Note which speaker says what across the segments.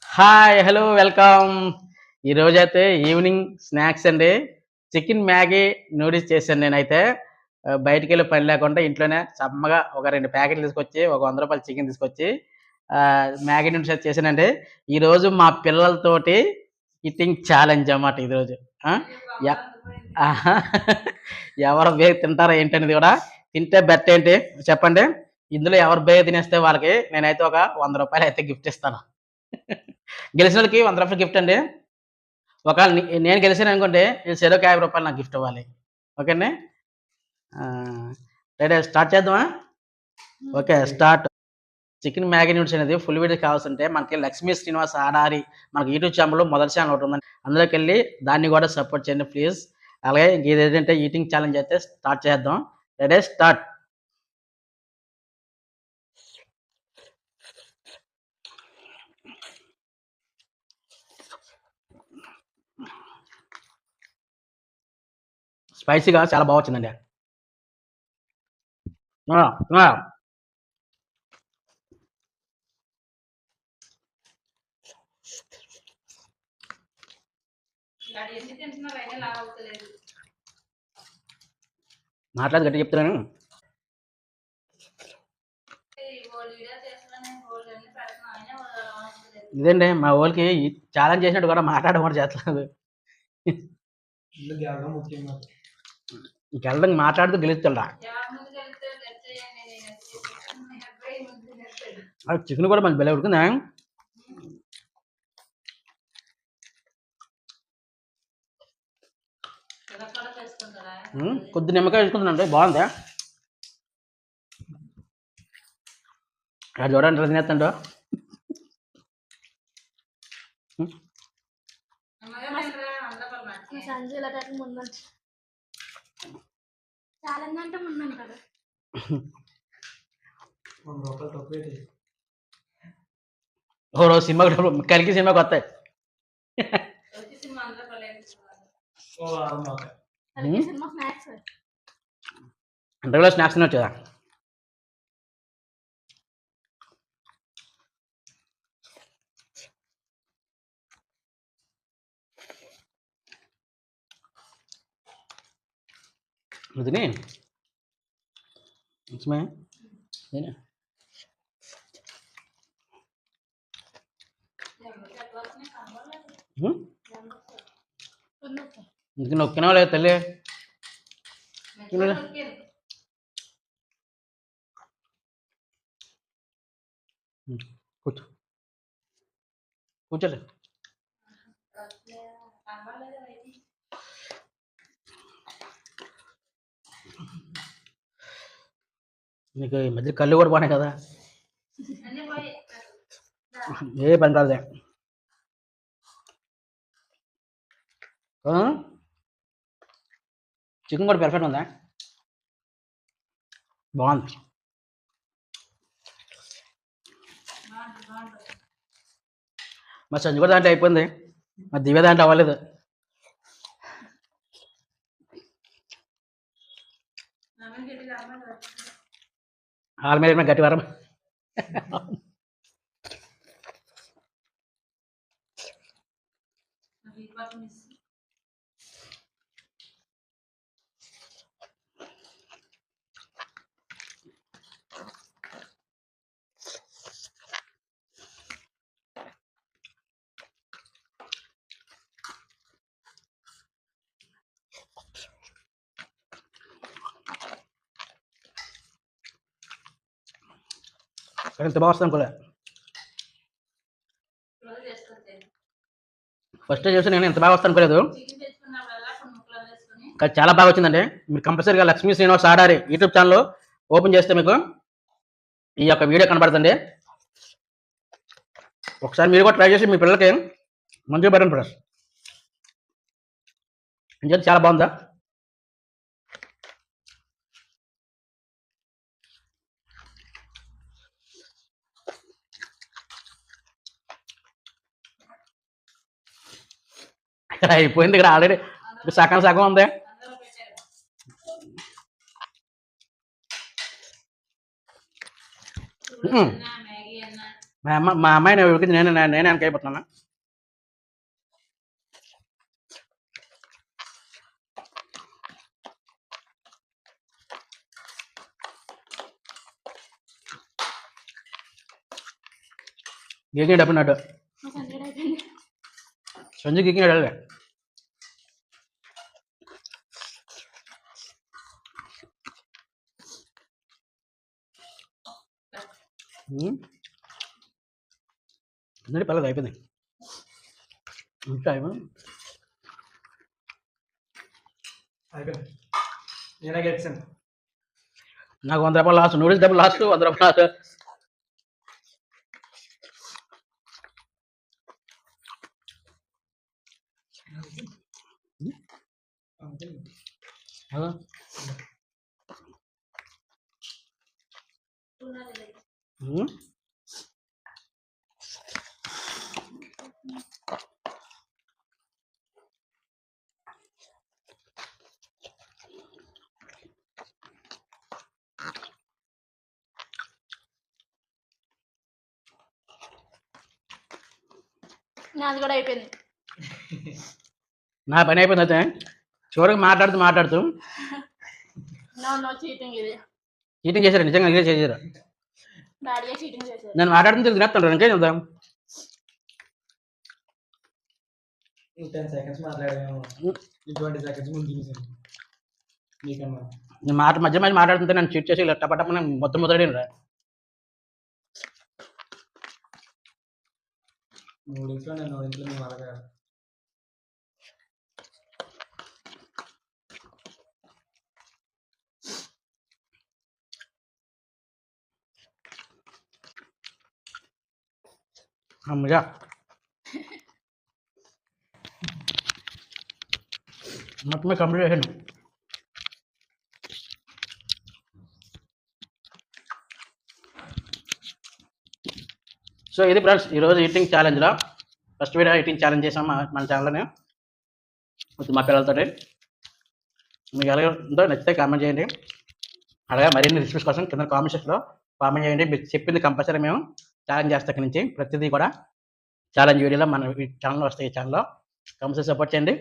Speaker 1: Hi hello welcome. ఈరోజైతే evening snacks అండి. Chicken Maggi noodles చేశాను నేనైతే. బయటికెళ్ళి పని లేకుండా ఇంట్లోనే సమ్మగా ఒక 2 ప్యాకెట్లు తీసుకొచ్చి, ఒక రూ. 100 చికెన్ తీసుకొచ్చి మ్యాగీ నూడిల్స్ అయితే చేశానండి. ఈరోజు మా పిల్లలతోటి ఈటింగ్ ఛాలెంజ్ అన్నమాట ఈరోజు. ఆ! య ఆహా! ఎవరు బేగా తింటారో ఏంటనేది కూడా తింటే బెట్టేంటి చెప్పండి? ఇందులో ఎవరు బేగా తినేస్తే వాళ్ళకి నేనైతే ఒక రూ. 100 అయితే గిఫ్ట్ ఇస్తాను. గెలిసినోళ్ళకి రూ. 100 గిఫ్ట్ అండి. ఒకవేళ నేను గెలిసాననుకోండి, నేను చెరోక రూ. 50 నాకు గిఫ్ట్ ఇవ్వాలి. ఓకే అండి. రెడీ స్టార్ట్ చేద్దామా? Okay. Start. Chicken Maggi noodles అనేది ఫుల్ వీడియో కావాల్సింటే మనకి 'లక్ష్మీ శ్రీనివాస్ ఆడారి' మనకి యూట్యూబ్ ఛానెల్‌లో మొదటి ఛానెల్ ఒకటుందండి. అందులోకెళ్ళి దాన్ని కూడా సపోర్ట్ చేయండి ప్లీజ్. అలాగే ఇదేంటంటే ఈటింగ్ ఛాలెంజ్ అయితే స్టార్ట్ చేద్దాం. Ready start. స్పైసీగా చాలా బా వచ్చిందండి. ఆ! ఆ! మాట్లాడి గట్టిగా చెప్తున్నాను. ఇదండి మా వోళ్ళకి ఛాలెంజ్ చేసినట్టు కూడా మాట్లాడడం కూడా చేస్తలేదు. గెలడం మాట్లాడుతూ గెలుస్తాడురా. చికెన్ కూడా మంచి భలే ఉడికిందా? కొద్ది నిమ్మకాయ వేసుకుంటున్నాండి బాగుందా? అది చూడండి తినేస్తాడు. ఓ రోజు సినిమా కలికి సినిమాకి వస్తాయి. ఇంటర్వ్యూలో స్నాక్స్ తినొచ్చు కదా. నువ్వు తిని నిజమే తిని. ఇందుకు నొక్కినావా లేదు తల్లి? కూర్చో కూర్చోలే. నీకు ఈ మధ్య కళ్ళు కూడా పోనాయి కదా. ఏ పని రాదే. చికెన్ కూడా పెర్ఫెక్ట్ ఉందా? బాగుంది. మా సంజు కూడా దాంట్లో అయిపోయింది. మా దివ్య దాంట్లో అవ్వలేదు. వాళ్ళ మీద గట్టి వరం. ఇంత బాగా వస్తుంది అనుకోలే. ఫస్ట్ చేసి నేను ఇంత బాగా వస్తాను అనుకోలేదు. కానీ చాలా బాగా వచ్చిందండి. మీరు కంపల్సరీగా 'Lakshmi Srinivas Adari' YouTube channel open చేస్తే మీకు ఈ యొక్క వీడియో కనబడుతుంది. ఒకసారి మీరు కూడా ట్రై చేసి మీ పిల్లలకి మంచిగా పెట్టండి ఫ్రెండ్స్. ఇంకేంటి చాలా బాగుందా? అయిపోయింది ఇక్కడ ఆల్రెడీ సగం సగం ఉంది. మా అమ్మాయిని ఉడికింది నేనే వెనకైపోతున్నాను. గీకిన డబ్బున్నట్టు సంజు గీకిన వెళ్ళలే. అందరి పర్లేదు అయిపోయింది. ఇంకా అయిపోయింది.
Speaker 2: నేనే గెలిచాను.
Speaker 1: నాకు 100 రూపాయలు లాస్ట్, నూడిల్స్ డబ్బులు లాస్ట్, 100 రూపాయలు లాస్ట్.
Speaker 3: నాది కూడా అయిపోయింది.
Speaker 1: నా పని అయిపోయింది. అయితే చివరికి మాట్లాడుతూ
Speaker 3: నో చీటింగ్ ఇది.
Speaker 1: చీటింగ్ చేశారు, నిజంగా ఇదే చేశారు.
Speaker 3: డాడీ చీటింగ్ చేశారు.
Speaker 1: నేను మాట్లాడుతుంది తినేస్తాను, ఇంకేం చేద్దాం.
Speaker 2: 10 seconds మాట్లాడాను. 20 seconds ముందు తినేసాను. నీకన్నా
Speaker 1: నేను మధ్య మాట్లాడుతుంటే నన్ను చీట్ చేసి టపటప్పని మొత్తం మొదలైన
Speaker 2: నూడిల్స్లో నేను అలాగా
Speaker 1: అమ్మగా మొత్తమే కంప్లీట్ చేశాను. సో ఇది ఫ్రెండ్స్ ఈరోజు ఈటింగ్ ఛాలెంజ్లో ఫస్ట్ వీడియో ఈటింగ్ ఛాలెంజ్ చేసాం మన ఛానల్లోనే మా పిల్లలతో. మీకు ఎలా ఉందో నచ్చితే కామెంట్ చేయండి. అలాగే మరిన్ని రెసిపీస్ కోసం కింద కామెంట్ సెక్షన్లో కామెంట్ చేయండి. మీరు చెప్పింది కంపల్సరీ మేము ఛాలెంజ్ చేస్తాం. ఇక్కడి నుంచి ప్రతిదీ కూడా ఛాలెంజ్ వీడియోలో మన ఛానల్లో వస్తాయి. ఈ ఛానల్లో కంపల్సరీ సపోర్ట్ చేయండి,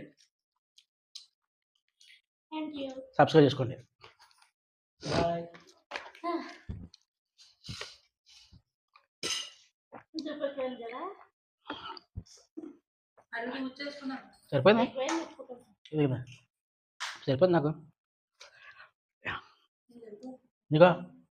Speaker 1: సబ్స్క్రైబ్ చేసుకోండి.
Speaker 2: బాయ్.
Speaker 1: సరిపోయిందా? సరిపోయింది నాకు. నీకో